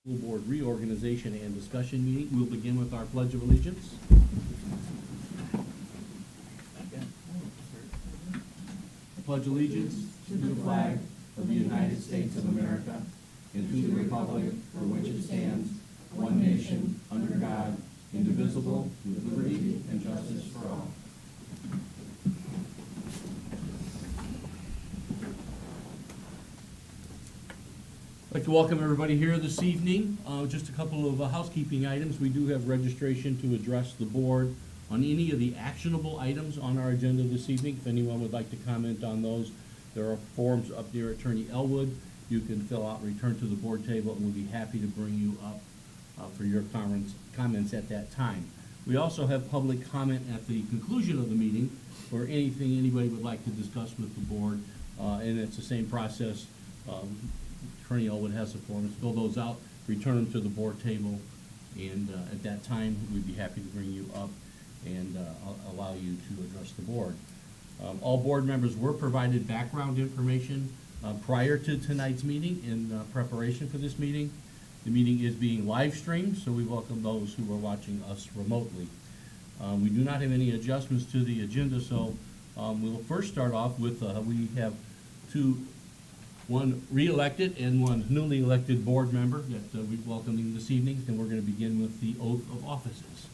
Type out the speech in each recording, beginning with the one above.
School Board Reorganization and Discussion Meeting. We'll begin with our Pledge of Allegiance. Pledge allegiance to the flag of the United States of America and to the republic for which it stands, one nation, under God, indivisible, with liberty and justice for all. I'd like to welcome everybody here this evening. Just a couple of housekeeping items. We do have registration to address the board on any of the actionable items on our agenda this evening. If anyone would like to comment on those, there are forms up near Attorney Elwood. You can fill out and return to the board table, and we'll be happy to bring you up for your comments at that time. We also have public comment at the conclusion of the meeting for anything anybody would like to discuss with the board, and it's the same process. Attorney Elwood has the forms, fill those out, return them to the board table, and at that time, we'd be happy to bring you up and allow you to address the board. All board members were provided background information prior to tonight's meeting in preparation for this meeting. The meeting is being live streamed, so we welcome those who are watching us remotely. We do not have any adjustments to the agenda, so we'll first start off with, we have one re-elected and one newly elected board member that we're welcoming this evening, and we're going to begin with the oath of offices.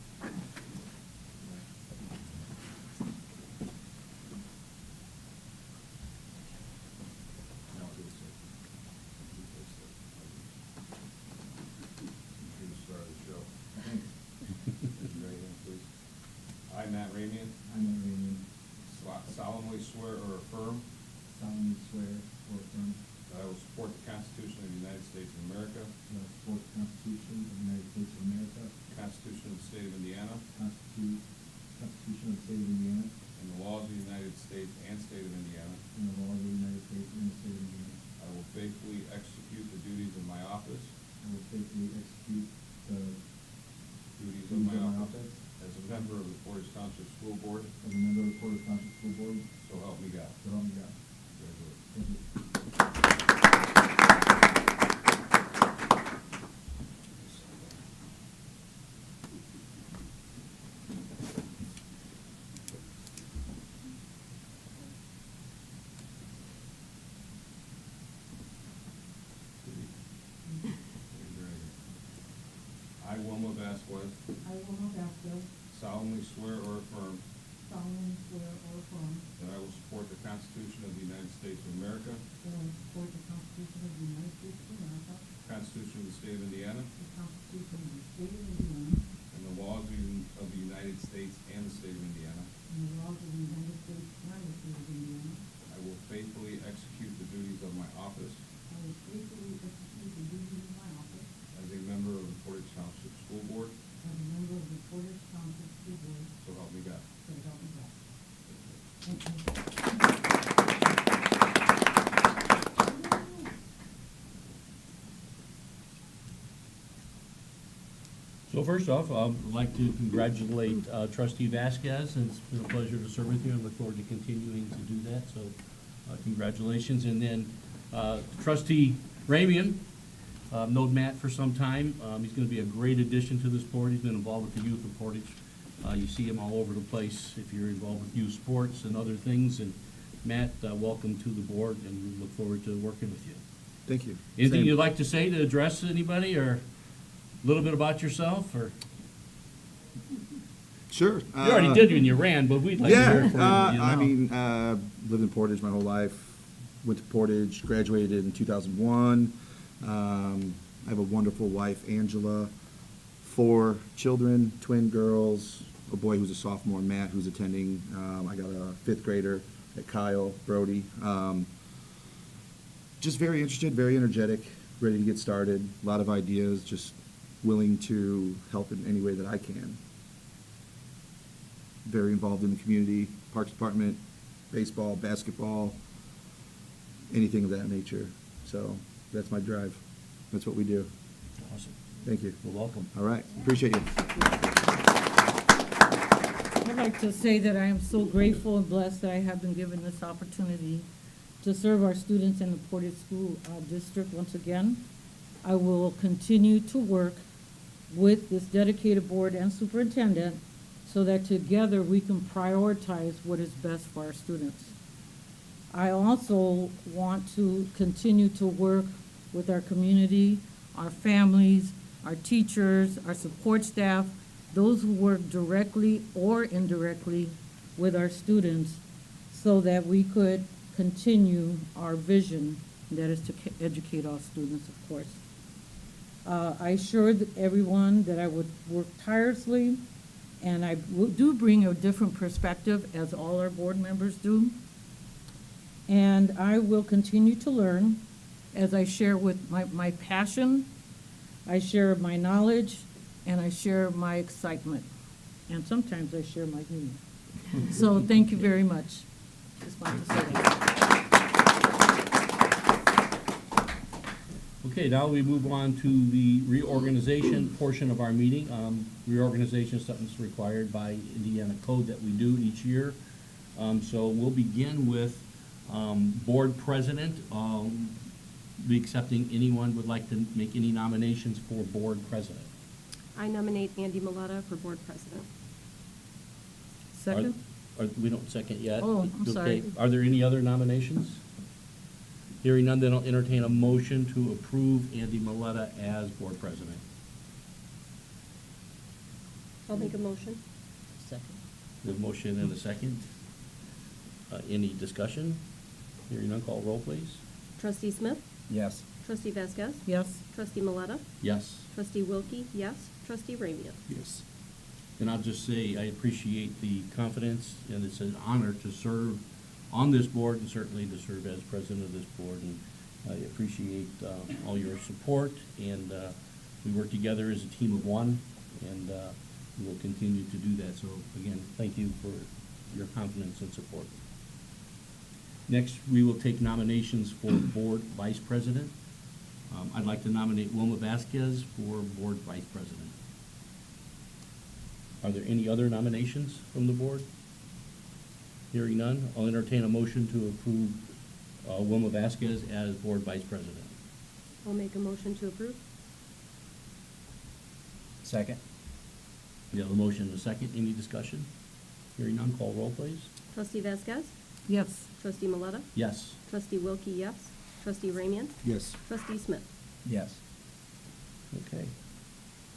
I, Matt Ramian, solemnly swear or affirm that I will support the Constitution of the United States of America, that I will support the Constitution of the United States of America, the Constitution of the State of Indiana, Constitution of the State of Indiana, and the laws of the United States and State of Indiana. and the laws of the United States and the State of Indiana. I will faithfully execute the duties of my office I will faithfully execute the duties of my office as a member of the Portage Township School Board, as a member of the Portage Township School Board, so help me God. so help me God. Congratulations. Thank you. I, Wilma Vasquez, I will not Vasquez, solemnly swear or affirm solemnly swear or affirm that I will support the Constitution of the United States of America, that I will support the Constitution of the United States of America, the Constitution of the State of Indiana, the Constitution of the State of Indiana, and the laws of the United States and the State of Indiana. and the laws of the United States and the State of Indiana. I will faithfully execute the duties of my office I will faithfully execute the duties of my office as a member of the Portage Township School Board, as a member of the Portage Township School Board, so help me God. so help me God. Thank you. So first off, I'd like to congratulate Trustee Vasquez, and it's been a pleasure to serve with you, and look forward to continuing to do that, so congratulations. And then Trustee Ramian, known Matt for some time. He's going to be a great addition to this board. He's been involved with the youth of Portage. You see him all over the place if you're involved with youth sports and other things. And Matt, welcome to the board, and we look forward to working with you. Thank you. Anything Same. you'd like to say to address anybody, or a little bit about yourself, or? Sure. You already did when you ran, but we'd like to hear Yeah, it for you. I mean, lived in Portage my whole life. Went to Portage, graduated in 2001. I have a wonderful wife, Angela. 4 children, twin girls, a boy who's a sophomore, Matt, who's attending. I got a 5th grader at Kyle, Brody. Just very interested, very energetic, ready to get started. A lot of ideas, just willing to help in any way that I can. Very involved in the community, Parks Department, baseball, basketball, anything of that nature. So that's my drive. That's what we do. Awesome. Thank you. Well, welcome. All right, appreciate you. I'd like to say that I am so grateful and blessed that I have been given this opportunity to serve our students in the Portage School District once again. I will continue to work with this dedicated board and superintendent so that together we can prioritize what is best for our students. I also want to continue to work with our community, our families, our teachers, our support staff, those who work directly or indirectly with our students, so that we could continue our vision, that is to educate all students, of course. I assured everyone that I would work tirelessly, and I do bring a different perspective, as all our board members do. And I will continue to learn as I share with my passion, I share my knowledge, and I share my excitement. And sometimes I share my humor. So thank you very much. Just wanted to say that. Okay, now we move on to the reorganization portion of our meeting. Reorganization is something that's required by Indiana code that we do each year. So we'll begin with board president. Be accepting anyone would like to make any nominations for board president. I nominate Andy Miletta for board president. Second? We don't second yet. Oh, I'm Okay. sorry. Are there any other nominations? Hearing none, then I'll entertain a motion to approve Andy Miletta as board president. I'll make a motion. Second. We have a motion and a second. Any discussion? Hearing none, call roll, please. Trustee Smith? Yes. Trustee Vasquez? Yes? Trustee Miletta? Yes. Trustee Wilkie? Yes. Trustee Ramian? Yes. And I'll just say, I appreciate the confidence, and it's an honor to serve on this board, and certainly to serve as president of this board. And I appreciate all your support, and we work together as a team of one, and we will continue to do that. So again, thank you for your confidence and support. Next, we will take nominations for board vice president. I'd like to nominate Wilma Vasquez for board vice president. Are there any other nominations from the board? Hearing none, I'll entertain a motion to approve Wilma Vasquez as board vice president. I'll make a motion to approve. Second? We have a motion and a second. Any discussion? Hearing none, call roll, please. Trustee Vasquez? Yes. Trustee Miletta? Yes. Trustee Wilkie? Yes. Trustee Ramian? Yes. Trustee Smith? Yes. Okay.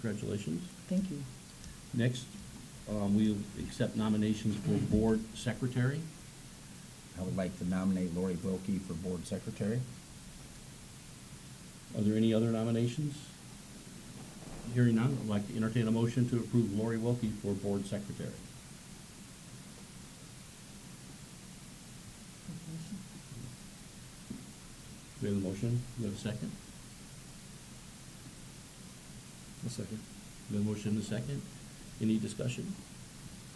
Congratulations. Thank you. Next, we'll accept nominations for board secretary. I would like to nominate Lori Wilkie for board secretary. Are there any other nominations? Hearing none, I'd like to entertain a motion to approve Lori Wilkie for board secretary. We have a motion. We have a second. A second. We have a motion and a second. Any discussion?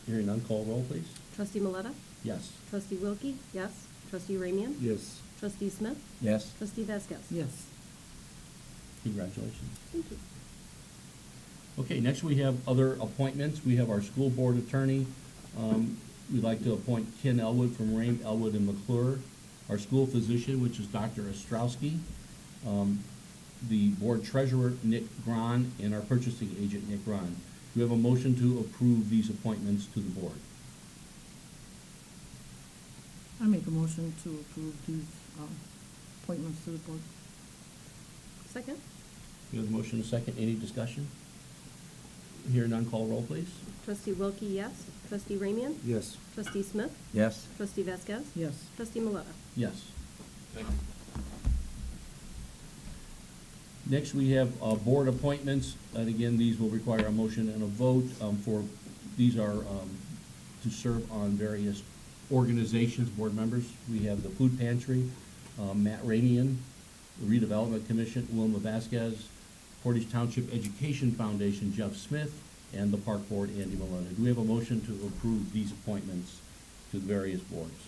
Hearing none, call roll, please. Trustee Miletta? Yes. Trustee Wilkie? Yes. Trustee Ramian? Yes. Trustee Smith? Yes. Trustee Vasquez? Yes. Congratulations. Thank you. Okay, next we have other appointments. We have our school board attorney. We'd like to appoint Ken Elwood from Rame, Elwood, and McClure. Our school physician, which is Dr. Ostrowski. The board treasurer, Nick Gron, and our purchasing agent, Nick Gron. Do we have a motion to approve these appointments to the board? I make a motion to approve these appointments to the board. Second? We have a motion and a second. Any discussion? Hearing none, call roll, please. Trustee Wilkie? Yes. Trustee Ramian? Yes. Trustee Smith? Yes. Trustee Vasquez? Yes. Trustee Miletta? Yes. Next, we have board appointments, and again, these will require a motion and a vote. These are to serve on various organizations, board members. We have the Food Pantry, Matt Ramian, the Redevelopment Commission, Wilma Vasquez, Portage Township Education Foundation, Jeff Smith, and the Park Board, Andy Maloney. Do we have a motion to approve these appointments to the various boards?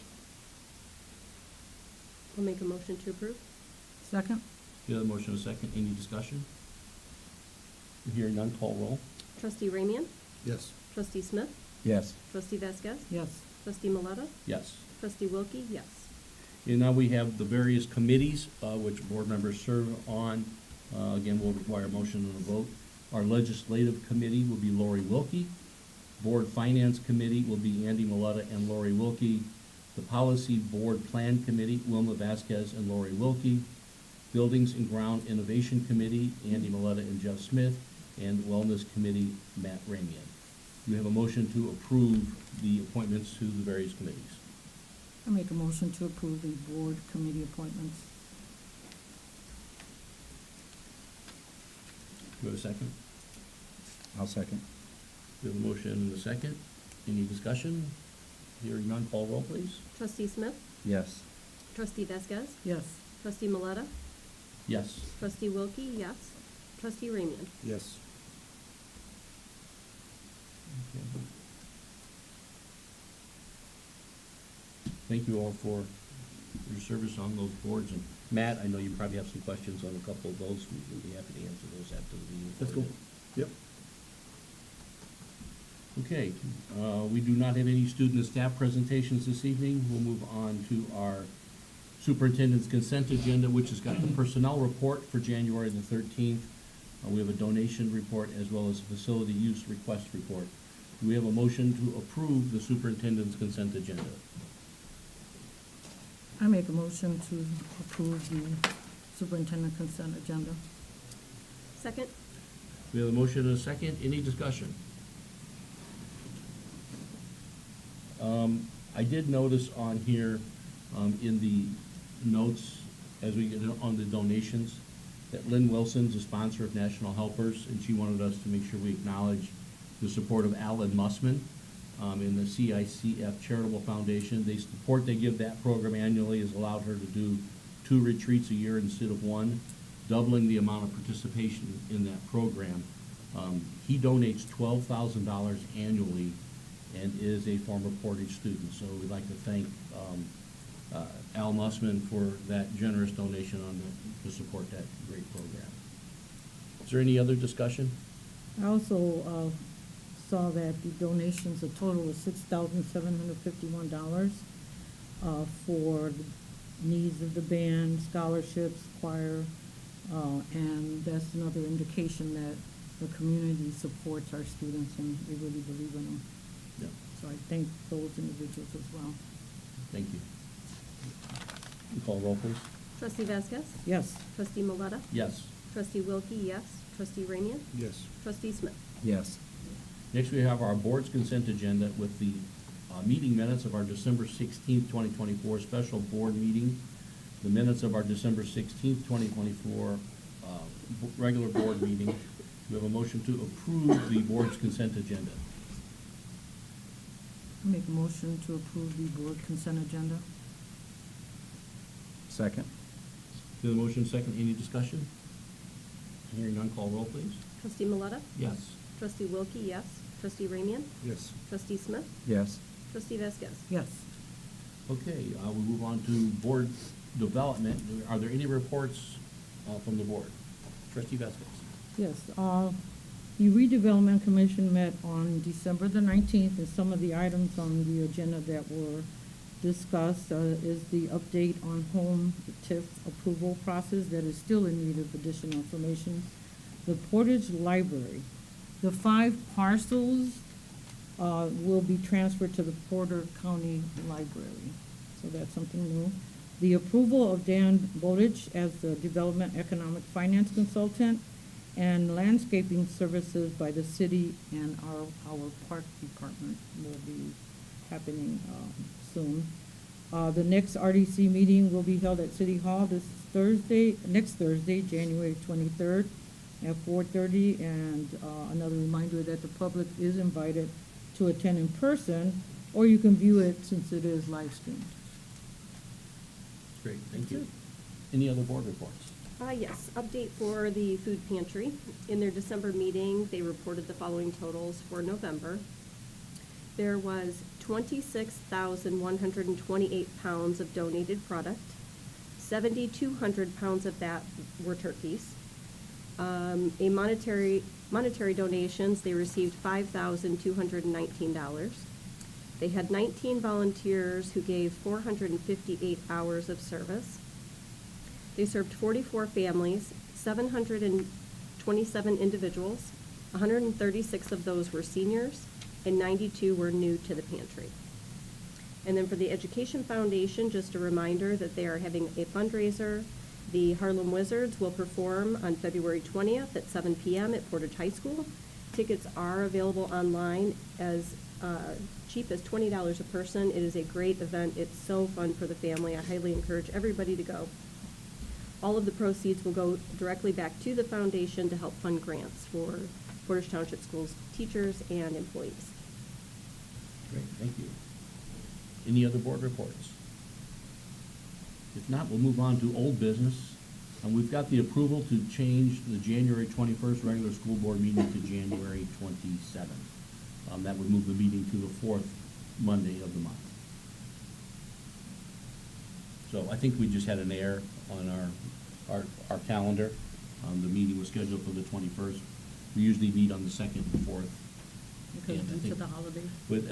I'll make a motion to approve. Second? We have a motion and a second. Any discussion? Hearing none, call roll. Trustee Ramian? Yes. Trustee Smith? Yes. Trustee Vasquez? Yes. Trustee Miletta? Yes. Trustee Wilkie? Yes. And now we have the various committees which board members serve on. Again, will require a motion and a vote. Our legislative committee will be Lori Wilkie. Board Finance Committee will be Andy Maletta and Lori Wilkie. The Policy Board Plan Committee, Wilma Vasquez and Lori Wilkie. Buildings and Ground Innovation Committee, Andy Maletta and Jeff Smith. And Wellness Committee, Matt Ramian. You have a motion to approve the appointments to the various committees. I make a motion to approve the board committee appointments. Do you have a second? I'll second. We have a motion and a second. Any discussion? Hearing none, call roll, please. Trustee Smith? Yes. Trustee Vasquez? Yes. Trustee Maleta? Yes. Trustee Wilkie, yes. Trustee Ramian? Yes. Okay. Thank you all for your service on those boards. And Matt, I know you probably have some questions on a couple of those. We'll be happy to answer those after the meeting. That's cool. Yep. Okay, we do not have any student and staff presentations this evening. We'll move on to our superintendent's consent agenda, which has got the personnel report for January the 13th. We have a donation report as well as a facility use request report. Do we have a motion to approve the superintendent's consent agenda? I make a motion to approve the superintendent consent agenda. Second? We have a motion and a second. Any discussion? I did notice on here, in the notes, as we get on the donations, that Lynn Wilson's a sponsor of National Helpers, and she wanted us to make sure we acknowledge the support of Alan Mussman in the CICF Charitable Foundation. The support they give that program annually has allowed her to do 2 retreats a year instead of 1, doubling the amount of participation in that program. He donates $12,000 annually and is a former Portage student. So we'd like to thank Al Mussman for that generous donation to support that great program. Is there any other discussion? I also saw that the donations, a total of $6,751 for the needs of the band, scholarships, choir, and that's another indication that the community supports our students and they really believe in them. Yeah, So I thank those individuals as well. thank you. Call roll, please. Trustee Vasquez? Yes. Trustee Maleta? Yes. Trustee Wilkie, yes. Trustee Ramian? Yes. Trustee Smith? Yes. Next, we have our board's consent agenda with the meeting minutes of our December 16th, 2024 special board meeting, the minutes of our December 16th, 2024 regular board meeting. We have a motion to approve the board's consent agenda. I make a motion to approve the board consent agenda. Second. Do the motion second, any discussion? Hearing none, call roll, please. Trustee Maleta? Yes. Trustee Wilkie, yes. Trustee Ramian? Yes. Trustee Smith? Yes. Trustee Vasquez? Yes. Okay, we move on to board development. Are there any reports from the board? Trustee Vasquez. Yes, the redevelopment commission met on December the 19th, and some of the items on the agenda that were discussed is the update on home TIF approval process that is still in need of additional information. The Portage Library, the 5 parcels will be transferred to the Porter County Library, so that's something new. The approval of Dan Bowditch as the Development Economic Finance Consultant, and landscaping services by the city and our park department will be happening soon. The next RDC meeting will be held at City Hall next Thursday, January 23rd at 4:30, and another reminder that the public is invited to attend in person, or you can view it since it is live streamed. Great, thank you. Any other board reports? Yes, update for the food pantry. In their December meeting, they reported the following totals for November. There was 26,128 pounds of donated product. 7,200 pounds of that were turkeys. Monetary donations, they received $5,219. They had 19 volunteers who gave 458 hours of service. They served 44 families, 727 individuals. 136 of those were seniors, and 92 were new to the pantry. And then for the Education Foundation, just a reminder that they are having a fundraiser. The Harlem Wizards will perform on February 20th at 7 p.m. at Portage High School. Tickets are available online as cheap as $20 a person. It is a great event. It's so fun for the family. I highly encourage everybody to go. All of the proceeds will go directly back to the foundation to help fund grants for Portage Township Schools teachers and employees. Great, thank you. Any other board reports? If not, we'll move on to old business. And we've got the approval to change the January 21st regular school board meeting to January 27th. That would move the meeting to the fourth Monday of the month. So I think we just had an error on our calendar. The meeting was scheduled for the 21st. We usually meet on the second and fourth. Because And I due to think the holiday.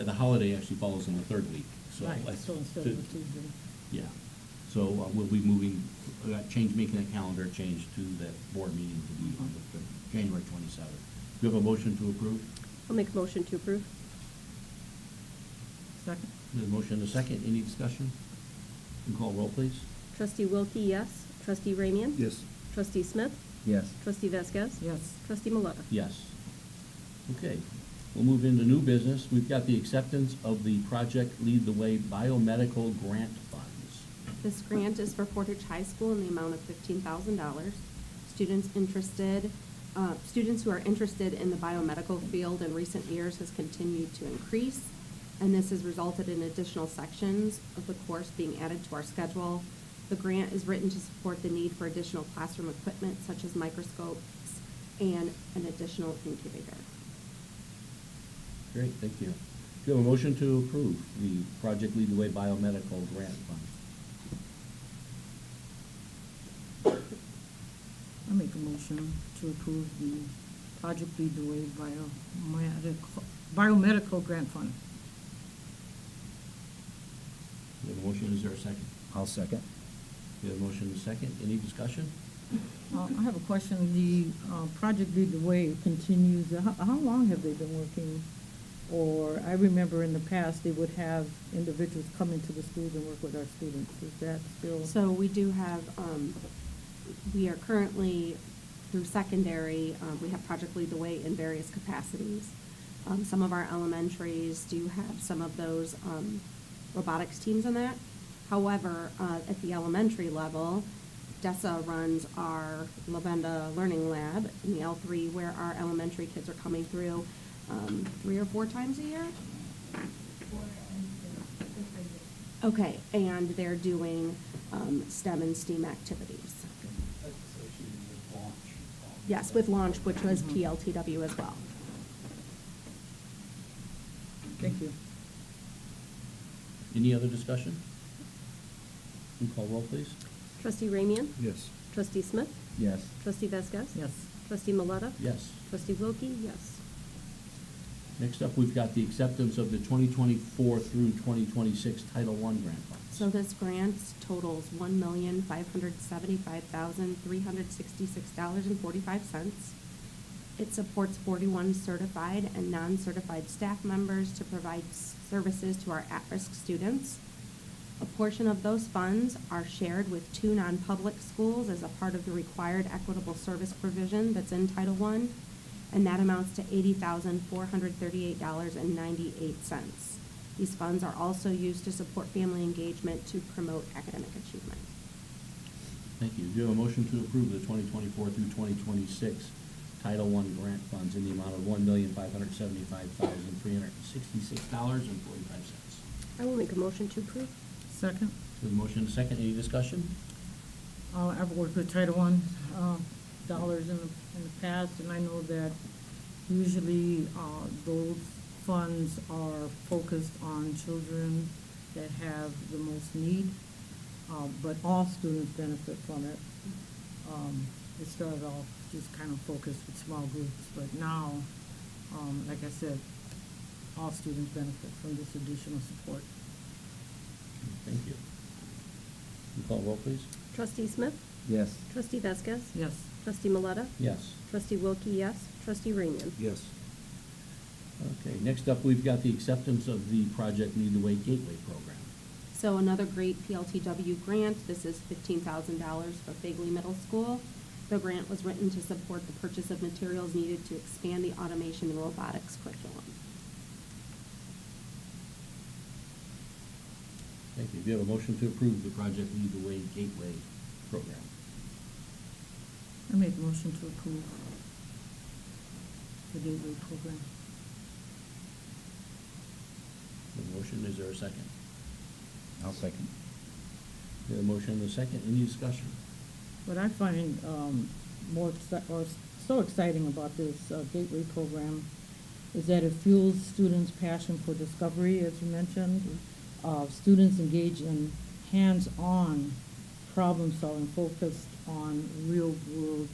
The holiday actually falls in the third week, so. Right, like, so instead to- of a Tuesday. Yeah, so we'll be moving, making that calendar change to that board meeting to be on the January 27th. Do you have a motion to approve? I'll make a motion to approve. Second? There's a motion and a second. Any discussion? You can call roll, please. Trustee Wilkie, yes. Trustee Ramian? Yes. Trustee Smith? Yes. Trustee Vasquez? Yes. Trustee Maleta? Yes. Okay, we'll move into new business. We've got the acceptance of the Project Lead the Way Biomedical Grant Funds. This grant is for Portage High School in the amount of $15,000. Students who are interested in the biomedical field in recent years has continued to increase, and this has resulted in additional sections of the course being added to our schedule. The grant is written to support the need for additional classroom equipment such as microscopes and an additional incubator. Great, thank you. Do you have a motion to approve the Project Lead the Way Biomedical Grant Fund? I make a motion to approve the Project Lead the Way Biomedical Grant Fund. We have a motion, is there a second? I'll second. We have a motion and a second. Any discussion? I have a question. The Project Lead the Way continues. How long have they been working? Or I remember in the past, they would have individuals come into the schools and work with our students. Is that still? So we do have, we are currently through secondary, we have Project Lead the Way in various capacities. Some of our elementaries do have some of those robotics teams in that. However, at the elementary level, DESA runs our Lavenda Learning Lab in the L3 where our elementary kids are coming through 3 or 4 times a year. Okay, and they're doing STEM and STEAM activities. Yes, with launch, which was PLTW as well. Thank you. Any other discussion? You can call roll, please. Trustee Ramian? Yes. Trustee Smith? Yes. Trustee Vasquez? Yes. Trustee Maleta? Yes. Trustee Wilkie? Yes. Next up, we've got the acceptance of the 2024 through 2026 Title I grant funds. So this grant totals $1,575,366.45. It supports 41 certified and non-certified staff members to provide services to our at-risk students. A portion of those funds are shared with 2 non-public schools as a part of the required equitable service provision that's in Title I, and that amounts to $80,438.98. These funds are also used to support family engagement to promote academic achievement. Thank you. Do you have a motion to approve the 2024 through 2026 Title I grant funds in the amount of $1,575,366.45? I will make a motion to approve. Second? With a motion and a second, any discussion? I've worked with Title I dollars in the past, and I know that usually those funds are focused on children that have the most need, but all students benefit from it. It started off just kind of focused with small groups, but now, like I said, all students benefit from this additional support. Thank you. You call roll, please. Trustee Smith? Yes. Trustee Vasquez? Yes. Trustee Maleta? Yes. Trustee Wilkie, yes. Trustee Ramian? Yes. Okay, next up, we've got the acceptance of the Project Lead the Way Gateway Program. So another great PLTW grant. This is $15,000 for Fagley Middle School. The grant was written to support the purchase of materials needed to expand the automation and robotics curriculum. Thank you. Do you have a motion to approve the Project Lead the Way Gateway Program? I make a motion to approve the Gateway program. The motion, is there a second? I'll second. We have a motion and a second. Any discussion? What I find so exciting about this Gateway program is that it fuels students' passion for discovery, as you mentioned. Students engage in hands-on problem-solving focused on real-world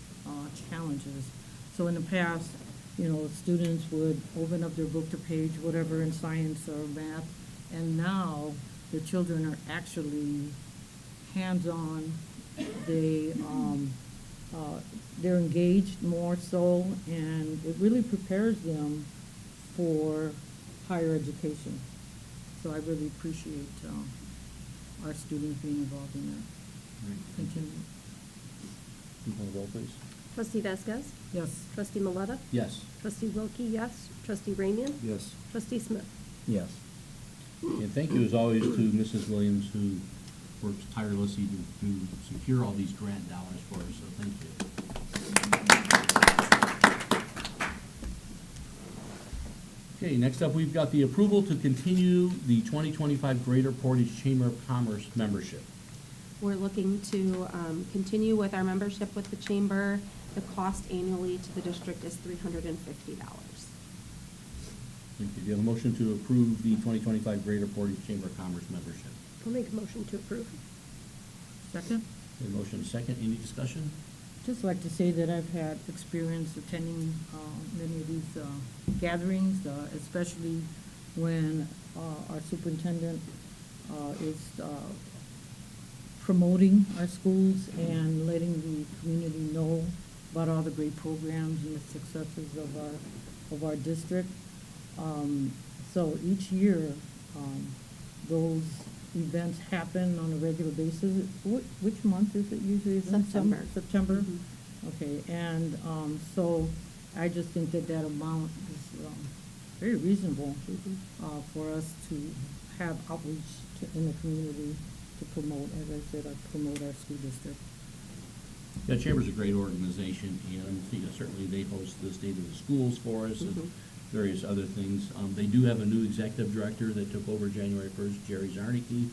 challenges. So in the past, students would open up their book to page whatever in science or math, and now the children are actually hands-on. They're engaged more so, and it really prepares them for higher education. So I really appreciate our students being involved in that. Continue. Can you call the roll, please? Trustee Vasquez? Yes. Trustee Maleta? Yes. Trustee Wilkie, yes. Trustee Ramian? Yes. Trustee Smith? Yes. And thank you, as always, to Mrs. Williams, who works tirelessly to secure all these grant dollars for us, so thank you. Okay, next up, we've got the approval to continue the 2025 Greater Portage Chamber of Commerce membership. We're looking to continue with our membership with the chamber. The cost annually to the district is $350. Thank you. Do you have a motion to approve the 2025 Greater Portage Chamber of Commerce membership? I'll make a motion to approve. Second? We have a motion and a second. Any discussion? Just like to say that I've had experience attending many of these gatherings, especially when our superintendent is promoting our schools and letting the community know about all the great programs and the successes of our district. So each year, those events happen on a regular basis. Which month is it usually? Is it September. September? Mhm. Okay, and so I just think that amount is very reasonable for us to have outreach in the community to promote, as I said, promote our school district. Yeah, Chamber's a great organization, and certainly they host the State of the Schools for us and various other things. They do have a new executive director that took over January 1st, Jerry Zarnicki.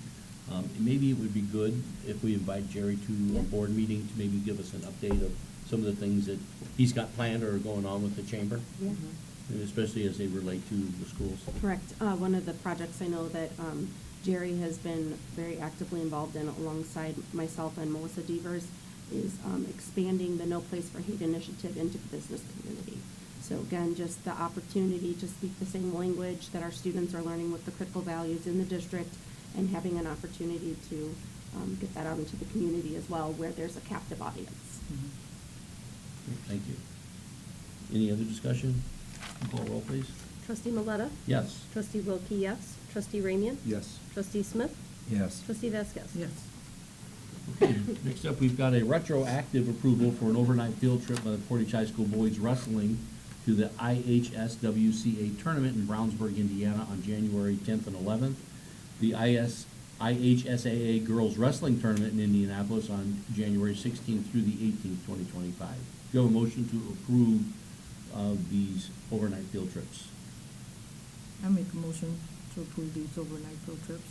Maybe it would be good if we invite Jerry to a board meeting to maybe give us an update of some of the things that he's got planned or are going on with the chamber, Yeah. and especially as they relate to the schools. Correct. One of the projects I know that Jerry has been very actively involved in alongside myself and Melissa Devers is expanding the No Place for Hate initiative into the business community. So again, just the opportunity to speak the same language that our students are learning with the critical values in the district and having an opportunity to get that out into the community as well where there's a captive audience. Thank you. Any other discussion? Call roll, please. Trustee Maleta? Yes. Trustee Wilkie, yes. Trustee Ramian? Yes. Trustee Smith? Yes. Trustee Vasquez? Yes. Okay, next up, we've got a retroactive approval for an overnight field trip by the Portage High School boys wrestling to the IHSWCA tournament in Brownsburg, Indiana on January 10th and 11th. The IHSAA girls wrestling tournament in Indianapolis on January 16th through the 18th, 2025. Do you have a motion to approve these overnight field trips? I make a motion to approve these overnight field trips.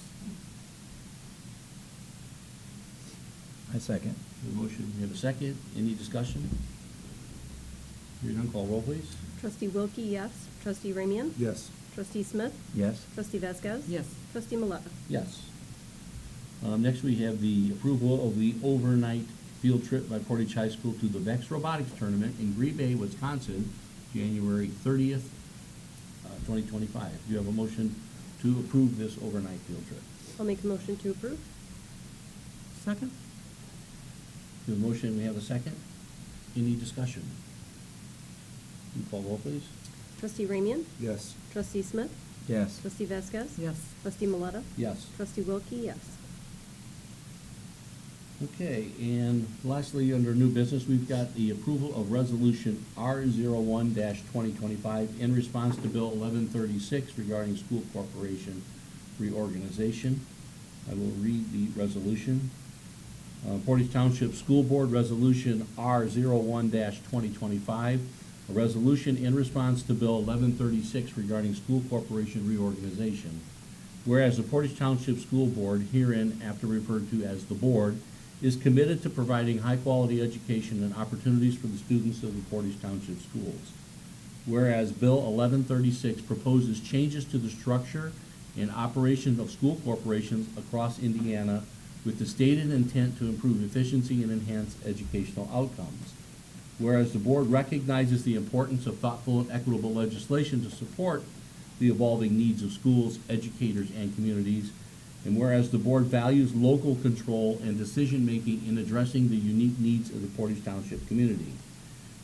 I second. The motion, we have a second. Any discussion? Hearing none, call roll, please. Trustee Wilkie, yes. Trustee Ramian? Yes. Trustee Smith? Yes. Trustee Vasquez? Yes. Trustee Maleta? Yes. Next, we have the approval of the overnight field trip by Portage High School to the VEX Robotics Tournament in Green Bay, Wisconsin, January 30th, 2025. Do you have a motion to approve this overnight field trip? I'll make a motion to approve. Second? We have a motion, we have a second. Any discussion? Can you call roll, please? Trustee Ramian? Yes. Trustee Smith? Yes. Trustee Vasquez? Yes. Trustee Maleta? Yes. Trustee Wilkie, yes. Okay, and lastly, under new business, we've got the approval of resolution R01 2025 in response to Bill 1136 regarding school corporation reorganization. I will read the resolution. Portage Township School Board Resolution R01 2025, a resolution in response to Bill 1136 regarding school corporation reorganization. Whereas the Portage Township School Board, herein after referred to as the board, is committed to providing high-quality education and opportunities for the students of the Portage Township schools. Whereas Bill 1136 proposes changes to the structure and operation of school corporations across Indiana with the stated intent to improve efficiency and enhance educational outcomes. Whereas the board recognizes the importance of thoughtful and equitable legislation to support the evolving needs of schools, educators, and communities. And whereas the board values local control and decision-making in addressing the unique needs of the Portage Township community.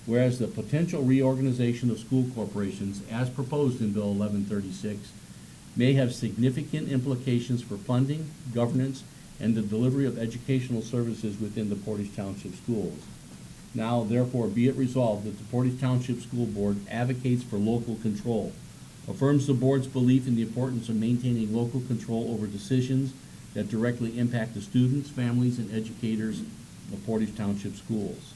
Whereas the potential reorganization of school corporations, as proposed in Bill 1136, may have significant implications for funding, governance, and the delivery of educational services within the Portage Township schools. Now, therefore, be it resolved that the Portage Township School Board advocates for local control, affirms the board's belief in the importance of maintaining local control over decisions that directly impact the students, families, and educators of Portage Township schools.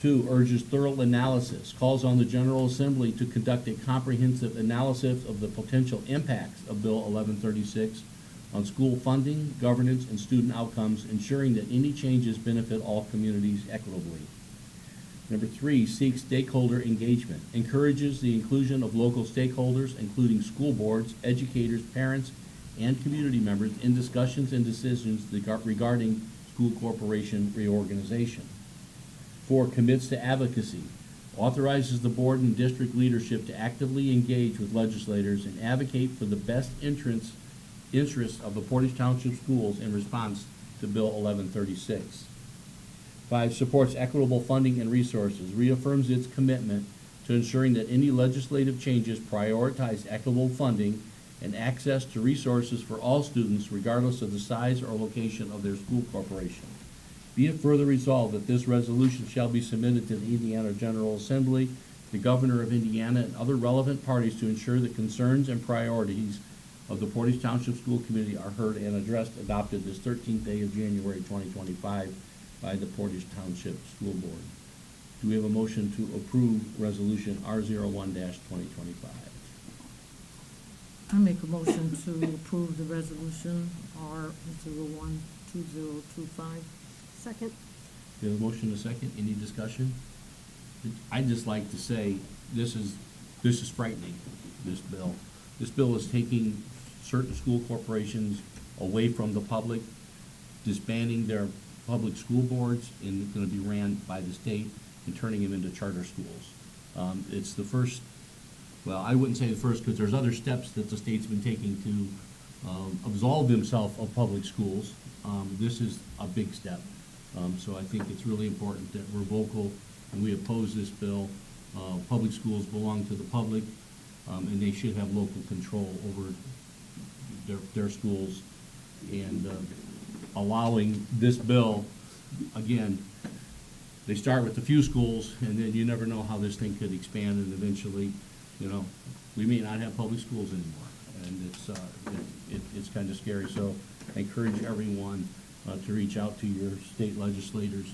2, urges thorough analysis, calls on the General Assembly to conduct a comprehensive analysis of the potential impacts of Bill 1136 on school funding, governance, and student outcomes, ensuring that any changes benefit all communities equitably. Number 3, seeks stakeholder engagement, encourages the inclusion of local stakeholders, including school boards, educators, parents, and community members in discussions and decisions regarding school corporation reorganization. 4, commits to advocacy, authorizes the board and district leadership to actively engage with legislators and advocate for the best interests of the Portage Township schools in response to Bill 1136. 5, supports equitable funding and resources, reaffirms its commitment to ensuring that any legislative changes prioritize equitable funding and access to resources for all students regardless of the size or location of their school corporation. Be it further resolved that this resolution shall be submitted to the Indiana General Assembly, the Governor of Indiana, and other relevant parties to ensure that concerns and priorities of the Portage Township School Committee are heard and addressed, adopted this 13th day of January 2025 by the Portage Township School Board. Do we have a motion to approve Resolution R01-2025? I make a motion to approve the resolution R01 2025. Second. We have a motion and a second. Any discussion? I'd just like to say, this is frightening, this bill. This bill is taking certain school corporations away from the public, disbanding their public school boards, and going to be ran by the state and turning them into charter schools. It's the first, well, I wouldn't say the first, because there's other steps that the state's been taking to absolve themselves of public schools. This is a big step. So I think it's really important that we're vocal and we oppose this bill. Public schools belong to the public, and they should have local control over their schools. And allowing this bill, again, they start with a few schools, and then you never know how this thing could expand, and eventually, you know, we may not have public schools anymore, and it's kind of scary. So I encourage everyone to reach out to your state legislators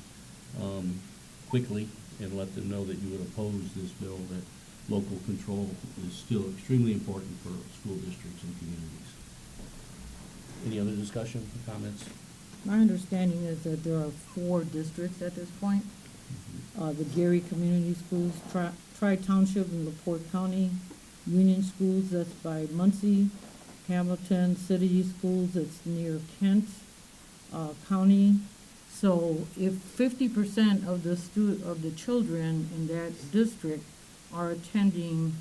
quickly and let them know that you would oppose this bill, that local control is still extremely important for school districts and communities. Any other discussion, comments? My understanding is that there are 4 districts at this point. The Gary Community Schools, Tri-Township in LaPorte County, Union Schools, that's by Muncie, Hamilton City Schools, that's near Kent County. So if 50% of the children in that district are attending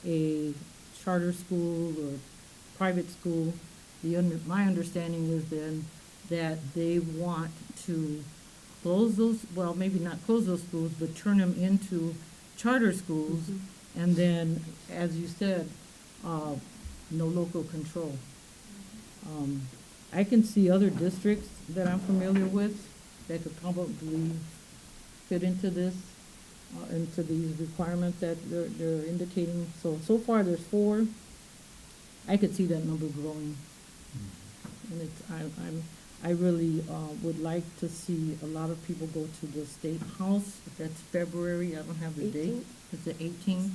a charter school or private school, my understanding is then that they want to close those, well, maybe not close those schools, but turn them into charter schools. Mhm. And then, as you said, no local control. I can see other districts that I'm familiar with that could probably fit into this, into these requirements that they're indicating. So far there's 4. I could see that number growing. And I really would like to see a lot of people go to the State House. If that's February, I don't have the date. 18th. It's the 18th.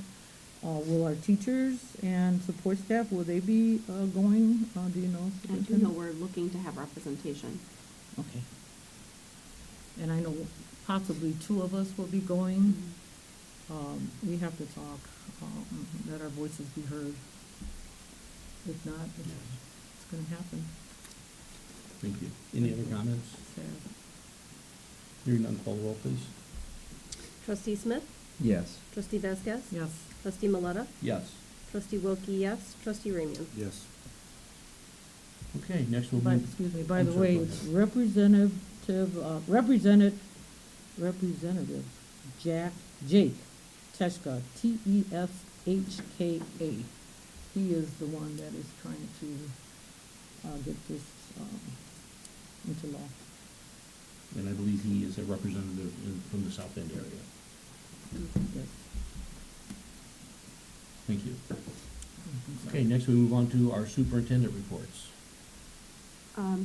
Will our teachers and support staff, will they be going? Do you know? I do know Superintendent? we're looking to have representation. Okay. And I know possibly 2 of us will be going. We have to talk, let our voices be heard. If not, it's gonna happen. Thank you. Any other comments? Sad. Hearing none, call the roll, please. Trustee Smith? Yes. Trustee Vasquez? Yes. Trustee Maleta? Yes. Trustee Wilkie, yes. Trustee Ramian? Yes. Okay, next we'll By, move. excuse me, by I'm the sorry, way, go it's ahead. Representative Jake Teshka, Teshka. He is the one that is trying to get this into law. And I believe he is a representative from the South End area. Yes. Thank you. Mhm. Okay, next we move on to our superintendent reports.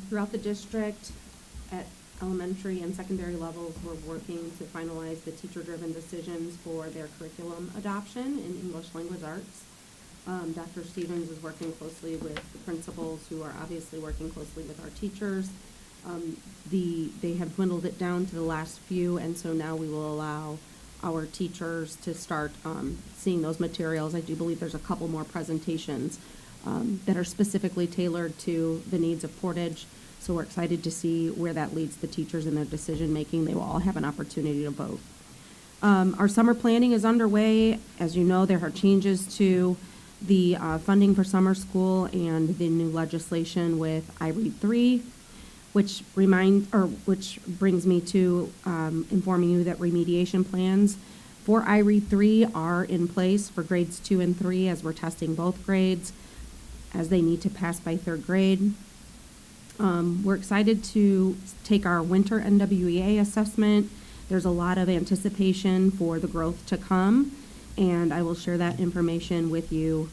Throughout the district, at elementary and secondary levels, we're working to finalize the teacher-driven decisions for their curriculum adoption in English language arts. Dr. Stevens is working closely with the principals, who are obviously working closely with our teachers. They have dwindled it down to the last few, and so now we will allow our teachers to start seeing those materials. I do believe there's a couple more presentations that are specifically tailored to the needs of Portage. So we're excited to see where that leads the teachers in their decision-making. They will all have an opportunity to vote. Our summer planning is underway. As you know, there are changes to the funding for summer school and the new legislation with IREAD 3, which brings me to informing you that remediation plans for IREAD 3 are in place for grades 2 and 3, as we're testing both grades, as they need to pass by 3rd grade. We're excited to take our winter NWEA assessment. There's a lot of anticipation for the growth to come, and I will share that information with you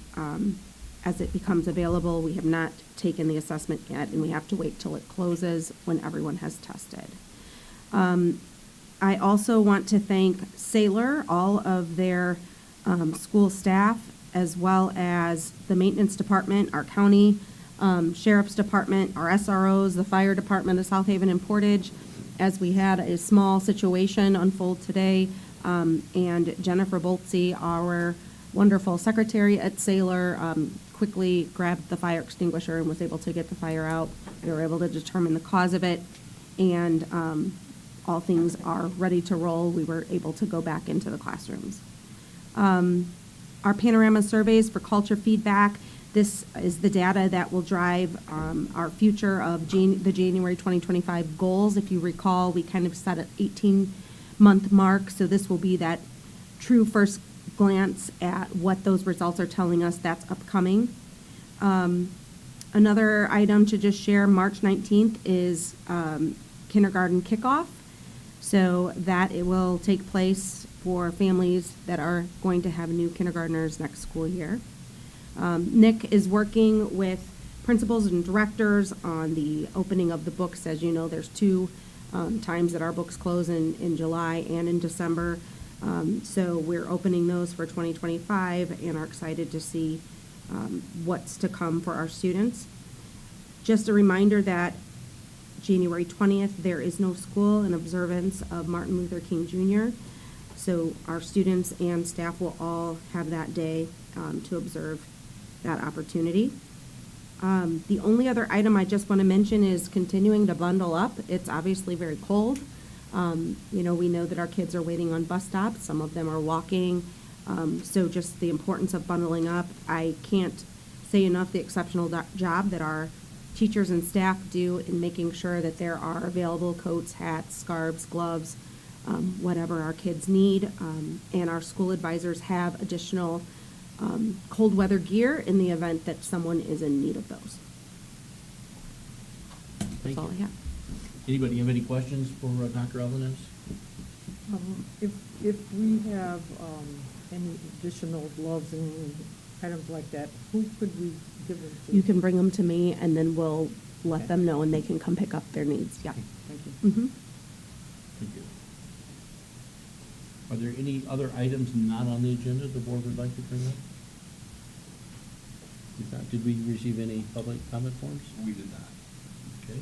as it becomes available. We have not taken the assessment yet, and we have to wait till it closes when everyone has tested. I also want to thank Sailor, all of their school staff, as well as the maintenance department, our county sheriff's department, our SROs, the fire department of South Haven and Portage, as we had a small situation unfold today. And Jennifer Boltze, our wonderful secretary at Sailor, quickly grabbed the fire extinguisher and was able to get the fire out. We were able to determine the cause of it, and all things are ready to roll. We were able to go back into the classrooms. Our panorama surveys for culture feedback. This is the data that will drive our future of the January 2025 goals. If you recall, we kind of set an 18-month mark, so this will be that true first glance at what those results are telling us that's upcoming. Another item to just share, March 19th is kindergarten kickoff. So that it will take place for families that are going to have new kindergartners next school year. Nick is working with principals and directors on the opening of the books. As you know, there's 2 times that our books close in July and in December. So we're opening those for 2025 and are excited to see what's to come for our students. Just a reminder that January 20th, there is no school in observance of Martin Luther King Jr. So our students and staff will all have that day to observe that opportunity. The only other item I just want to mention is continuing to bundle up. It's obviously very cold. We know that our kids are waiting on bus stops. Some of them are walking. So just the importance of bundling up. I can't say enough the exceptional job that our teachers and staff do in making sure that there are available coats, hats, scarves, gloves, whatever our kids need. And our school advisors have additional cold weather gear in the event that someone is in need of those. Thank That's all I you. have. Anybody have any questions for Dr. Elenes? If we have, any additional gloves and items like that, who could we give them to? You can bring them to me, and then we'll let Okay. them know, and they can come pick up their needs. Yeah. Thank you. Mm-hmm. Thank you. Are there any other items not on the agenda the board would like to bring up? If not, did we receive any public comment forms? We did not. Okay.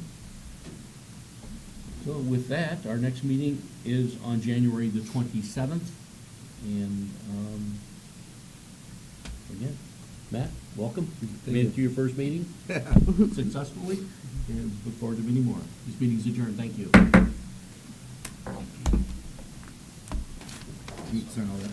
So with that, our next meeting is on January the 27th. And, again, Matt, welcome. You made it to your first meeting successfully, and look forward to many more. This meeting's adjourned. Thank you. You sign all that.